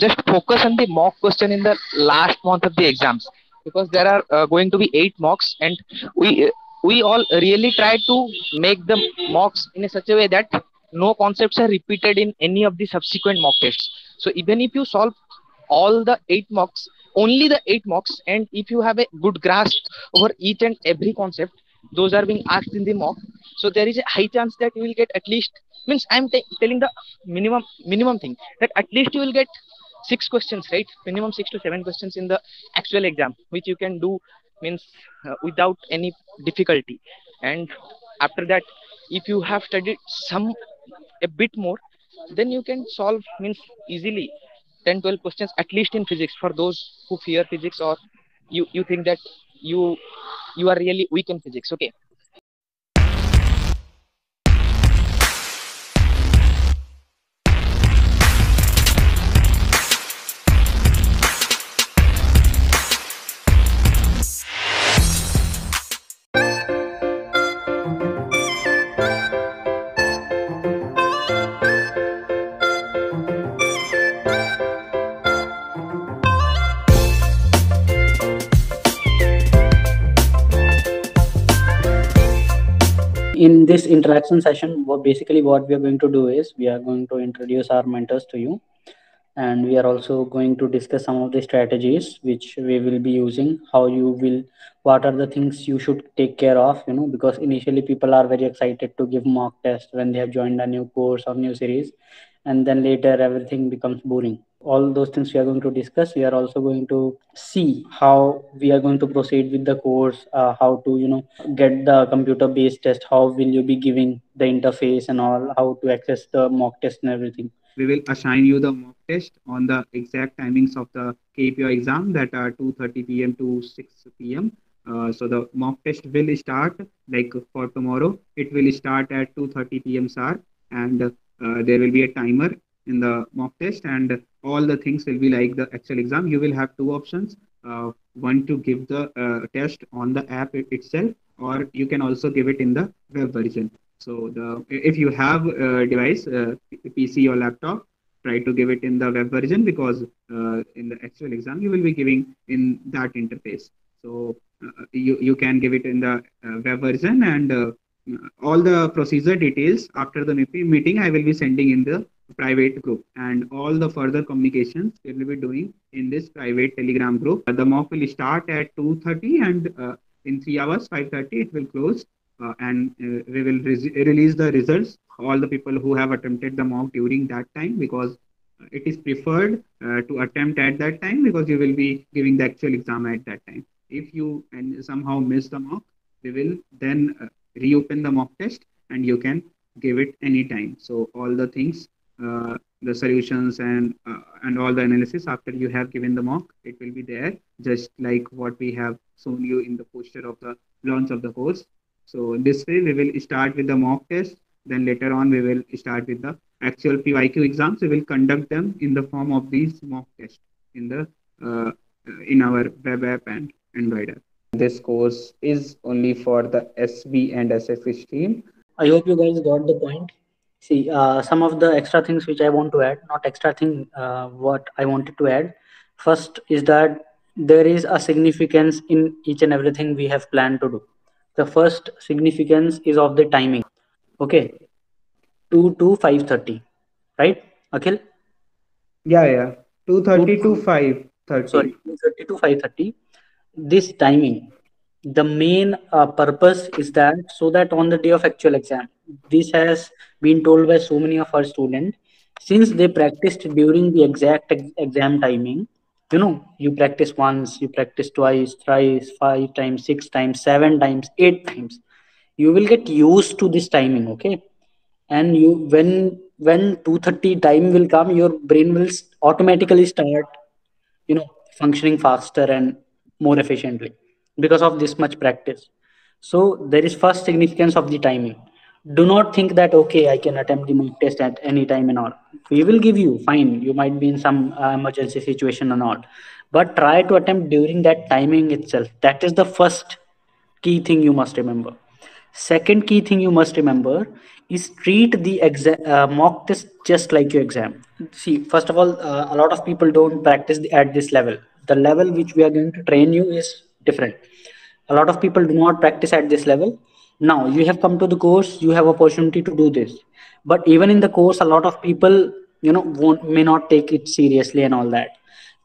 just focus on the mock question in the last month of the exams, because there are going to be 8 mocks, and we all really try to make the mocks in a such a way that no concepts are repeated in any of the subsequent mock tests. So even if you solve all the 8 mocks, only the 8 mocks, and if you have a good grasp over each and every concept those are being asked in the mock, so there is a high chance that you will get at least, means I'm telling the minimum thing, that at least you will get 6 questions, right? Minimum 6 to 7 questions in the actual exam, which you can do, means without any difficulty. And after that, if you have studied some a bit more, then you can solve, means easily 10 12 questions at least in physics, for those who fear physics, or you think that you you are really weak in physics. Okay. In this interaction session, basically what we are going to do is we are going to introduce our mentors to you, and we are also going to discuss some of the strategies which we will be using, how you will, what are the things you should take care of, because initially people are very excited to give mock test when they have joined a new course or new series, and then later everything becomes boring. All those things we are going to discuss. We are also going to see how we are going to proceed with the course, how to get the computer based test, how will you be giving the interface and all, how to access the mock test and everything. We will assign you the mock test on the exact timings of the KPO exam, that are 2:30 p.m. to 6 p.m. So the mock test will start, like for tomorrow. It will start at 2:30 p.m. sharp, and there will be a timer in the mock test, and all the things will be like the actual exam. You will have two options. One, to give the test on the app itself, or you can also give it in the web version. So if you have a device, PC or laptop, try to give it in the web version, because in the actual exam you will be giving in that interface. So you can give it in the web version, and all the procedure details after the meeting I will be sending in the private group, and all the further communications we will be doing in this private Telegram group. The mock will start at 2:30, and in 3 hours, 5:30, it will close, and we will release the results, all the people who have attempted the mock during that time, because it is preferred to attempt at that time, because you will be giving the actual exam at that time. If you and somehow miss the mock, we will then reopen the mock test, and you can give it anytime. So all the things, the solutions, and all the analysis after you have given the mock, it will be there, just like what we have shown you in the poster of the launch of the course. So this way we will start with the mock test. Then later on we will start with the actual PYQ exams. We will conduct them in the form of these mock tests in the in our web app and Android app. This course is only for the SB and SX stream. I hope you guys got the point. See, some of the extra things which I want to add, not extra thing, what I wanted to add. First is that there is a significance in each and everything we have planned to do. The first significance is of the timing. Okay, 2 to 5:30, right, Akhil? Yeah. 2:30 to 5:30. Sorry, 2:30 to 5:30. This timing, the main purpose is that so that on the day of actual exam, this has been told by so many of our students, since they practiced during the exact exam timing. You practice once, you practice twice, thrice, 5 times, 6 times, 7 times, 8 times, you will get used to this timing. Okay, and you when 2:30 time will come, your brain will automatically start functioning faster and more efficiently because of this much practice. So there is first significance of the timing. Do not think that okay, I can attempt the mock test at any time and all. We will give you, fine, you might be in some emergency situation and all, but try to attempt during that timing itself. That is the first key thing you must remember. Second key thing you must remember is treat the mock test just like your exam. See, first of all, a lot of people don't practice at this level. The level which we are going to train you is different. A lot of people do not practice at this level. Now you have come to the course, you have opportunity to do this. But even in the course, a lot of people, won't may not take it seriously and all that.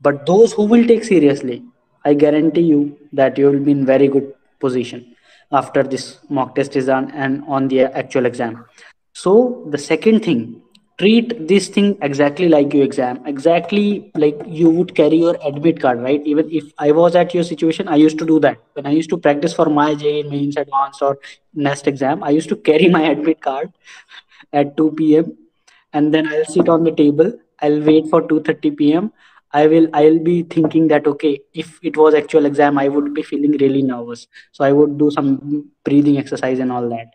But those who will take seriously, I guarantee you that you will be in very good position after this mock test is done and on the actual exam. So the second thing, treat this thing exactly like your exam, exactly like you would carry your admit card, right? Even if I was at your situation, I used to do that. When I used to practice for my JEE mains advanced or next exam, I used to carry my admit card at 2 p.m. and then I'll sit on the table. I'll wait for 2:30 p.m. I'll be thinking that okay, if it was actual exam, I would be feeling really nervous. So I would do some breathing exercise and all that.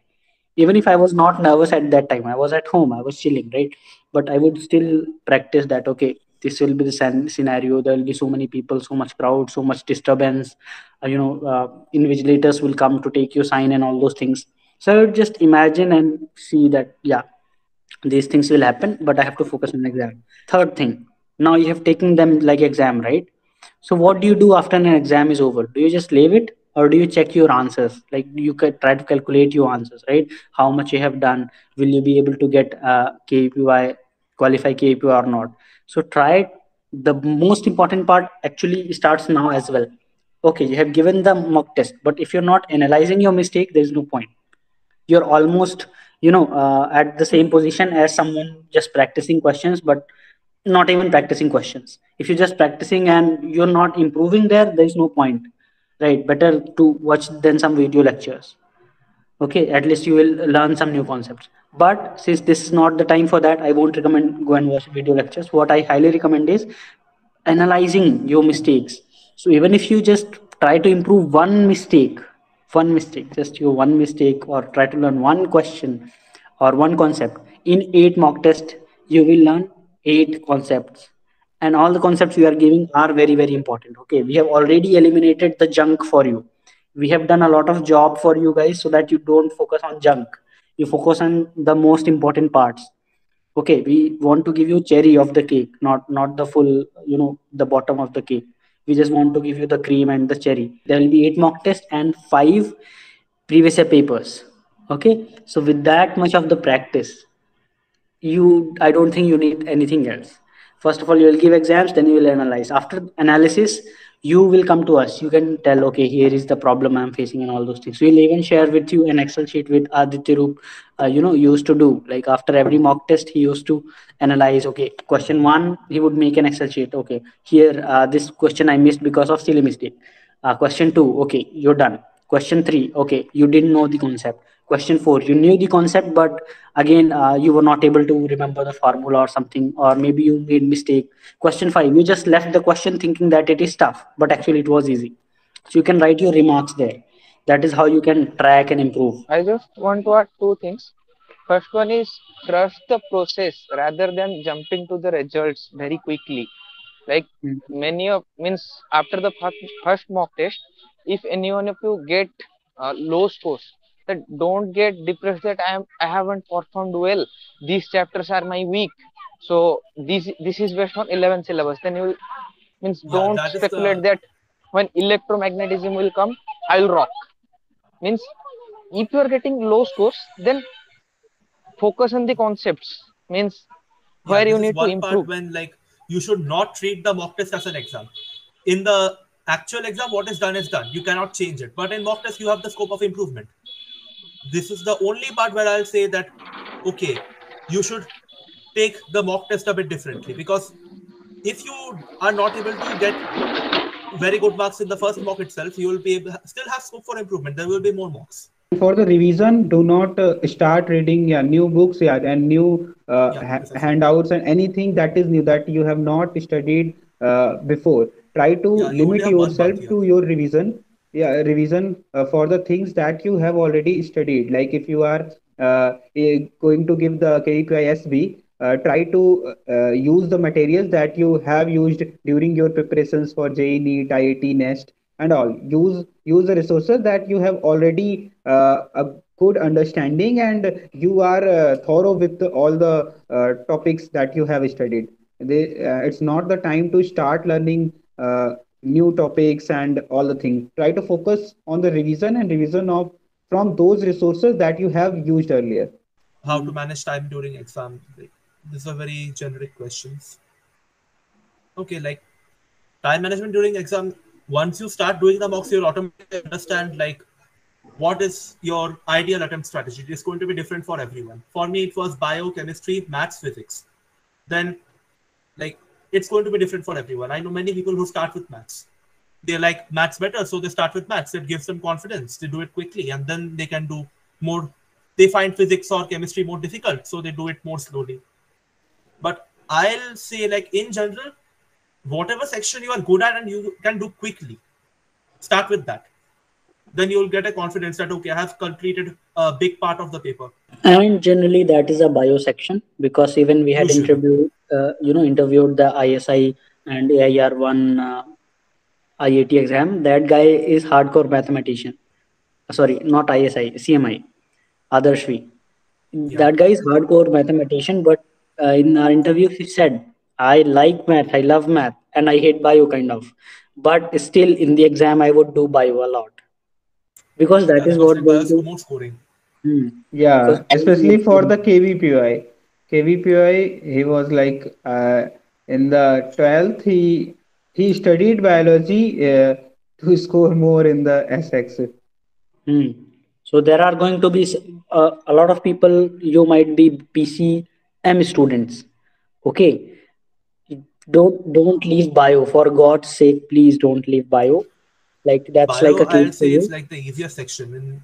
Even if I was not nervous at that time, I was at home, I was chilling, right? But I would still practice that okay, this will be the scenario. There will be so many people, so much crowd, so much disturbance. Invigilators will come to take your sign and all those things. So I would just imagine and see that yeah, these things will happen, but I have to focus on exam. Third thing, now you have taken them like exam, right? So what do you do after an exam is over? Do you just leave it, or do you check your answers? Like you could try to calculate your answers, right? How much you have done, will you be able to get KPY, qualify KPY or not? So try it. The most important part actually starts now as well. Okay, you have given the mock test, but if you're not analyzing your mistake, there is no point. You're almost at the same position as someone just practicing questions but not even practicing questions. If you're just practicing and you're not improving there is no point, right? Better to watch than some video lectures. Okay, at least you will learn some new concepts. But since this is not the time for that, I won't recommend go and watch video lectures. What I highly recommend is analyzing your mistakes. So even if you just try to improve one mistake, just your one mistake, or try to learn one question or one concept in 8 mock tests, you will learn 8 concepts. And all the concepts we are giving are very, very important. Okay, we have already eliminated the junk for you. We have done a lot of job for you guys so that you don't focus on junk. You focus on the most important parts. Okay, we want to give you cherry of the cake, not the full, the bottom of the cake. We just want to give you the cream and the cherry. There will be 8 mock tests and 5 previous year papers. Okay, so with that much of the practice, I don't think you need anything else. First of all, you will give exams, then you will analyze. After analysis, you will come to us. You can tell, okay, here is the problem I'm facing and all those things. We'll even share with you an Excel sheet with Aditya Roop, used to do. Like after every mock test, he used to analyze, okay, question one, he would make an Excel sheet. Okay, here, this question I missed because of silly mistake. Question two, okay, you're done. Question three, okay, you didn't know the concept. Question four, you knew the concept, but again, you were not able to remember the formula or something, or maybe you made mistake. Question five, you just left the question thinking that it is tough, but actually it was easy. So you can write your remarks there. That is how you can track and improve. I just want to add two things. First one is trust the process rather than jumping to the results very quickly. Like Mm. many of means after the first mock test, if any one of you get low scores, that don't get depressed that I haven't performed well. These chapters are my weak. So this is based on 11 syllabus. Then you means Yeah, don't that is speculate the that when electromagnetism will come, I will rock. Means if you are getting low scores, then focus on the concepts. Means yeah, where this you is need to one part improve. when like you should not treat the mock test as an exam. In the actual exam, what is done. You cannot change it. But in mock test, you have the scope of improvement. This is the only part where I'll say that okay, you should take the mock test a bit differently, because if you are not able to get very good marks in the first mock itself, you will be able, still have scope for improvement. There will be more mocks. For the revision, do not start reading new books, and new Yeah, precisely. handouts and anything that is new that you have not studied before. Try to Yeah, you only limit have one yourself month here. to your revision. Revision for the things that you have already studied. Like if you are going to give the KPISB, try to use the materials that you have used during your preparations for JEE, NEET, IIT, NEST, and all. Use the resources that you have already good understanding, and you are thorough with all the topics that you have studied. It's not the time to start learning new topics and all the things. Try to focus on the revision and revision of from those resources that you have used earlier. How to manage time during exam? Like, these are very generic questions. Okay, like time management during exam. Once you start doing the mocks, you'll automatically understand like what is your ideal attempt strategy. It is going to be different for everyone. For me, it was biochemistry, maths, physics. Then, like, it's going to be different for everyone. I know many people who start with maths. They like maths better, so they start with maths. It gives them confidence. They do it quickly, and then they can do more. They find physics or chemistry more difficult, so they do it more slowly. But I'll say, like, in general, whatever section you are good at and you can do quickly, start with that. Then you'll get a confidence that, okay, I have completed a big part of the paper. And generally, that is a bio section, because even we had Usually. interviewed the ISI and AIR1 IAT exam. That guy is hardcore mathematician. Sorry, not ISI, CMI, Adarshvi. Yeah. That guy is hardcore mathematician, but in our interview, he said, I like math, I love math, and I hate bio kind of. But still, in the exam, I would do bio a lot, because that Yeah, is because what like going bios to. more scoring. Because Yeah, bio especially makes for the KVPI. KVPI, he was like in the 12th, he studied biology to score more in the SX. Hmm. So there are going to be a lot of people. You might be PCM students. Okay, don't leave bio, for God's sake. Please don't leave bio. Like that's like Bio, a case I'll for say it's you. like the easiest section in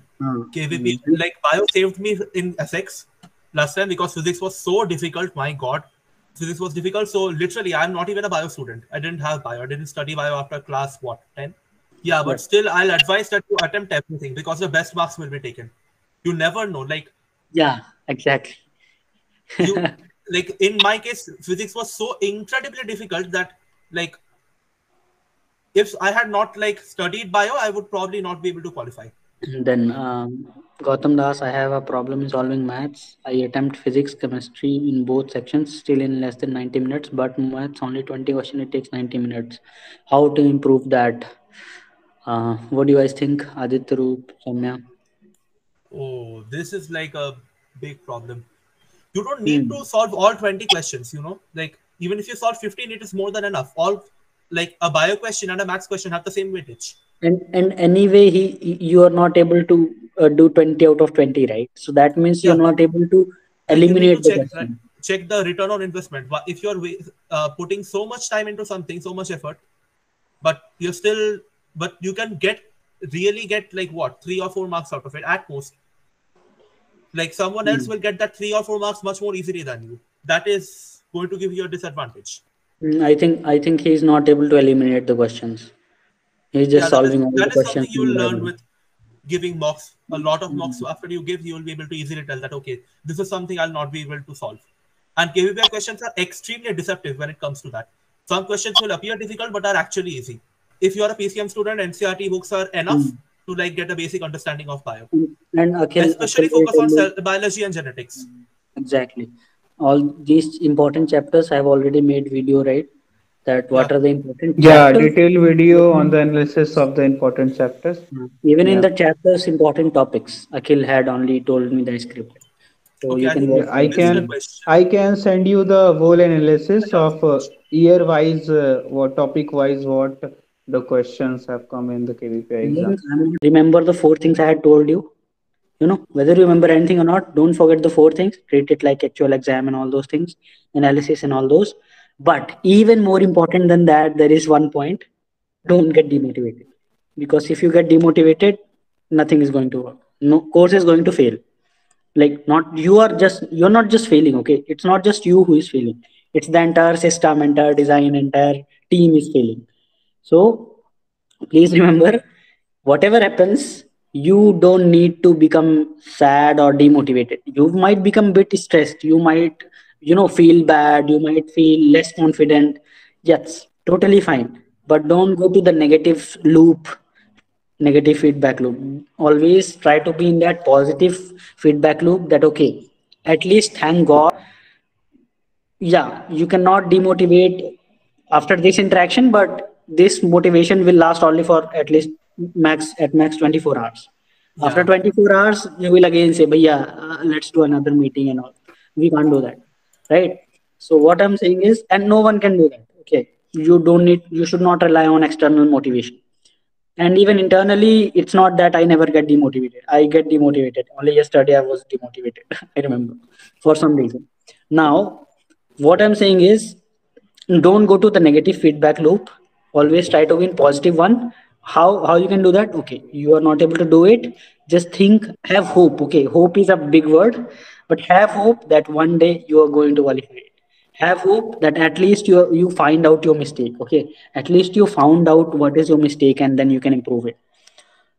KVP. Hmm. Like bio saved me in SX last time because physics was so difficult. My God, physics was difficult. So literally, I'm not even a bio student. I didn't have bio. I didn't study bio after class what 10. Yeah, but Yep. still, I'll advise that you attempt everything because the best marks will be taken. You never know. Like Yeah, exactly. you, like in my case, physics was so incredibly difficult that like if I had not like studied bio, I would probably not be able to qualify. Then, Gautam Das, I have a problem in solving maths. I attempt physics, chemistry in both sections, still in less than 90 minutes, but maths only 20 question, it takes 90 minutes. How to improve that? What do you guys think, Aditya, Roop, Soumya? Oh, this is like a big problem. You don't need to Hmm. solve all 20 questions, you know? Like, even if you solve 15, it is more than enough. All, like, a bio question and a maths question have the same weightage. And anyway, you are not able to do 20 out of 20, right? So that means you're Yeah. not able to Like, you need to eliminate the check, right? question. Check the return on investment. If you're putting so much time into something, so much effort, but you're still, but you can really get, like, what, 3 or 4 marks out of it at most. Like, someone else Hmm. will get that 3 or 4 marks much more easily than you. That is going to give you a disadvantage. I think he's not able to eliminate the questions. He's just Yeah, solving all the that is questions something you one will by learn one. with giving mocks. A lot of mocks Hmm. after you give, you will be able to easily tell that, okay, this is something I'll not be able to solve. And KVPI questions are extremely deceptive when it comes to that. Some questions will appear difficult but are actually easy. If you are a PCM student, NCRT books are enough Hmm. to like get a basic understanding of bio. And Akhil Especially will focus tell on you biology and genetics. exactly. All these important chapters I have already made video, right? That Yeah. what are the important Yeah, chapters? detailed video on the analysis of the important chapters. Even in Yeah. the chapters, important topics, Akhil had only told me the script. So Okay, you I can think watch Yeah, the missed a video. question. I can send you the whole analysis of year wise, what topic wise, what the questions have come in the KVPI exam. Remember the four things I had told you? Whether you remember anything or not, don't forget the four things. Treat it like actual exam and all those things, analysis and all those. But even more important than that, there is one point: don't get demotivated. Because if you get demotivated, nothing is going to work. No course is going to fail. Like not you're not just failing. Okay, it's not just you who is failing. It's the entire system, entire design, entire team is failing. So please remember, whatever happens, you don't need to become sad or demotivated. You might become a bit stressed. You might, feel bad. You might feel less confident. Yes, totally fine. But don't go to the negative loop. negative feedback loop. Always try to be in that positive feedback loop, that okay, at least thank God, yeah, you cannot demotivate after this interaction, but this motivation will last only for at least max 24 hours. After Yeah. 24 hours, you will again say, but yeah, let's do another meeting and all. We can't do that, right? So what I'm saying is, and no one can do that. Okay, you should not rely on external motivation. And even internally, it's not that I never get demotivated. I get demotivated. Only yesterday I was demotivated. I remember, for some reason. Now, what I'm saying is, don't go to the negative feedback loop. Always try to win positive one. How you can do that? Okay, you are not able to do it. Just think, have hope. Okay, hope is a big word, but have hope that one day you are going to qualify it. Have hope that at least you find out your mistake. Okay, at least you found out what is your mistake, and then you can improve it.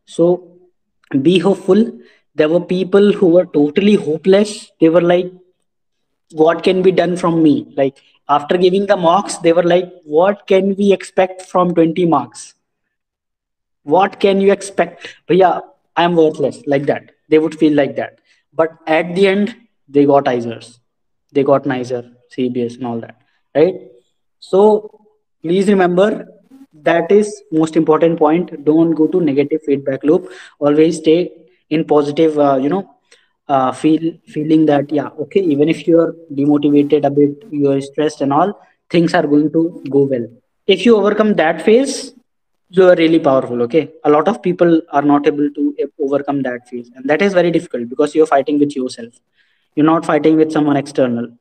So be hopeful. There were people who were totally hopeless. They were like, what can be done from me? Like, after giving the marks, they were like, what can we expect from 20 marks? What can you expect? But yeah, I'm worthless, like that. They would feel like that. But at the end, they got ISERs, they got nicer CBS and all that, right? So please remember, that is most important point. Don't go to negative feedback loop. Always stay in positive, feeling that, yeah, okay, even if you're demotivated a bit, you're stressed and all, things are going to go well. If you overcome that phase, you are really powerful. Okay, a lot of people are not able to overcome that phase, and that is very difficult because you're fighting with yourself. You're not fighting with someone external.